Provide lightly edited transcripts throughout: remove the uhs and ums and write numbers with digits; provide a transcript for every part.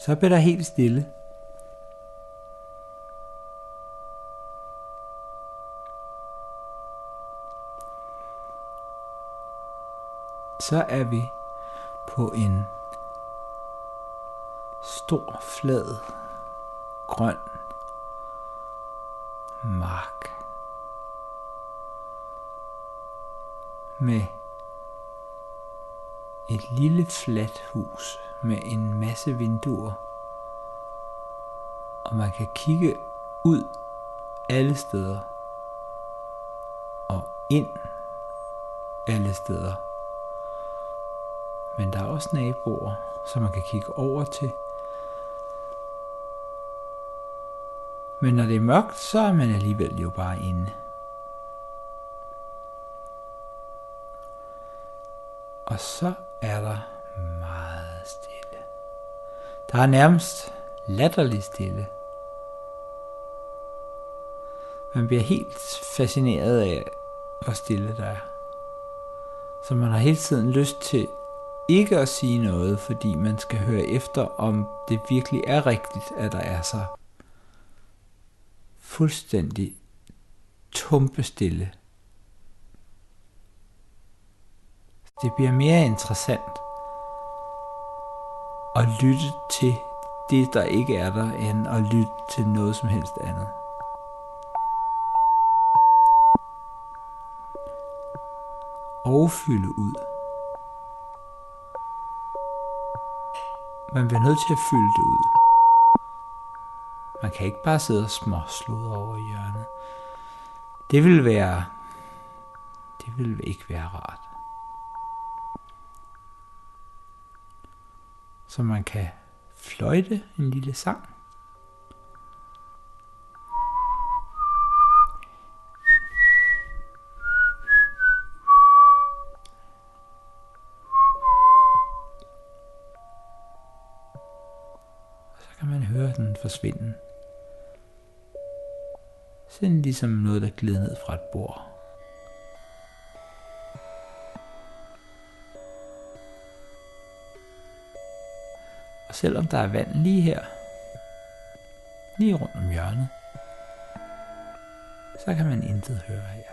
Så bliver der helt stille. Så er vi på en stor, flad, grøn mark med et lille fladt hus med en masse vinduer, og man kan kigge ud alle steder og ind alle steder. Men der er også naboer, som man kan kigge over til. Men når det er mørkt, så er man alligevel jo bare inde. Og så er der meget stille. Der er nærmest latterligt stille. Man bliver helt fascineret af, hvor stille der er. Så man har hele tiden lyst til ikke at sige noget, fordi man skal høre efter, om det virkelig er rigtigt, at der er så fuldstændig tumpestille. Det bliver mere interessant at lytte til det, der ikke er der, end at lytte til noget som helst andet. Og fylde ud. Man bliver nødt til at fylde det ud. Man kan ikke bare sidde og småsludre over i hjørnet. Det vil ikke være rart. Så man kan fløjte en lille sang. Og så kan man høre den forsvinde. Sådan ligesom noget, der glider ned fra et bord. Og selvom der er vand lige her, lige rundt om hjørnet, så kan man intet høre her.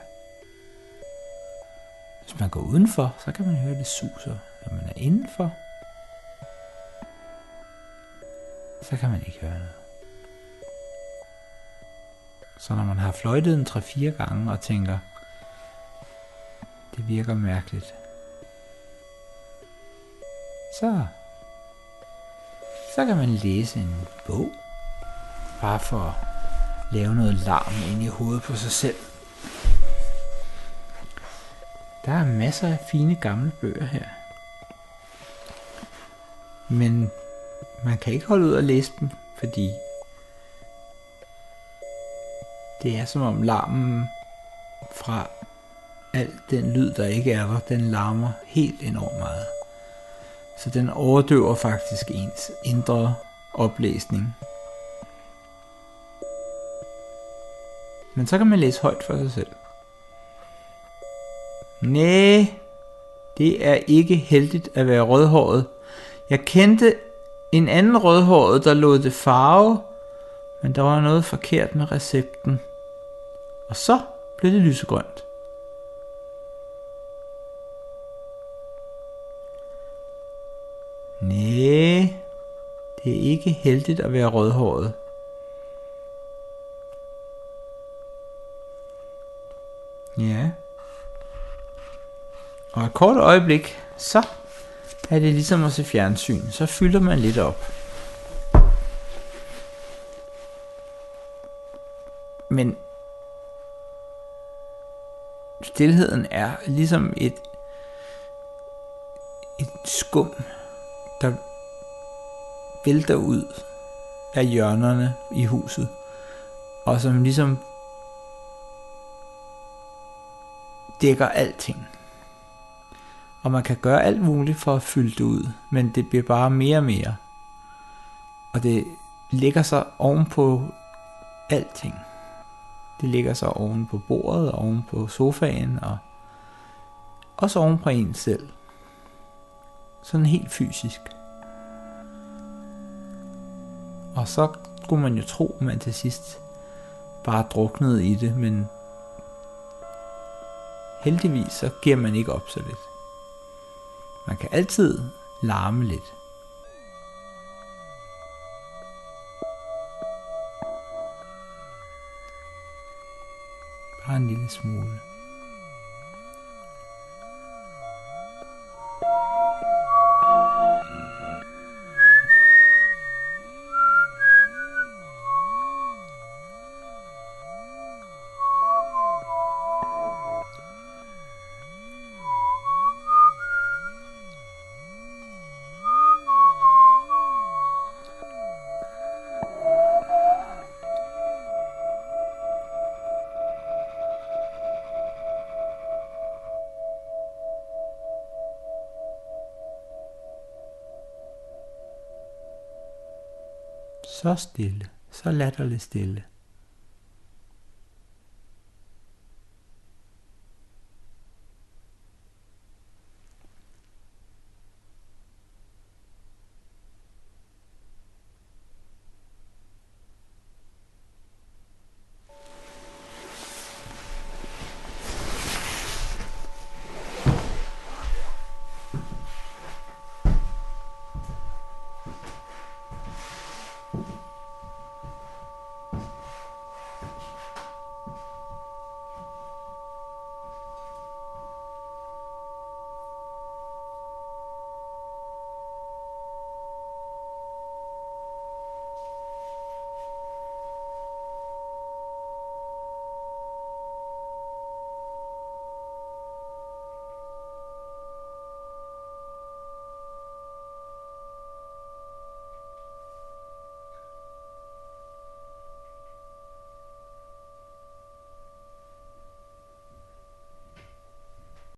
Hvis man går udenfor, så kan man høre det suser. Når man er indenfor, så kan man ikke høre noget. Så når man har fløjtet en 3-4 gange og tænker, det virker mærkeligt, så kan man læse en bog, bare for at lave noget larm ind i hovedet på sig selv. Der er masser af fine gamle bøger her. Men man kan ikke holde ud at læse dem, fordi det er som om larmen fra al den lyd, der ikke er der, den larmer helt enormt meget. Så den overdøver faktisk ens indre oplæsning. Men så kan man læse højt for sig selv. Næh, det er ikke heldigt at være rødhåret. Jeg kendte en anden rødhåret, der lod det farve, men der var noget forkert med recepten. Og så blev det lysegrønt. Næh, det er ikke heldigt at være rødhåret. Ja. Og et kort øjeblik, så er det ligesom at se fjernsyn. Så fylder man lidt op. Men stilheden er ligesom et skum, der vælter ud af hjørnerne i huset, og som ligesom dækker alting. Og man kan gøre alt muligt for at fylde det ud, men det bliver bare mere og mere. Og det lægger sig oven på alting. Det ligger sig oven på bordet, oven på sofaen, og også oven på en selv. Sådan helt fysisk. Og så skulle man jo tro, at man til sidst bare druknede i det, men heldigvis så giver man ikke op så lidt. Man kan altid larme lidt. Bare en lille smule. Så stille, så latterligt stille.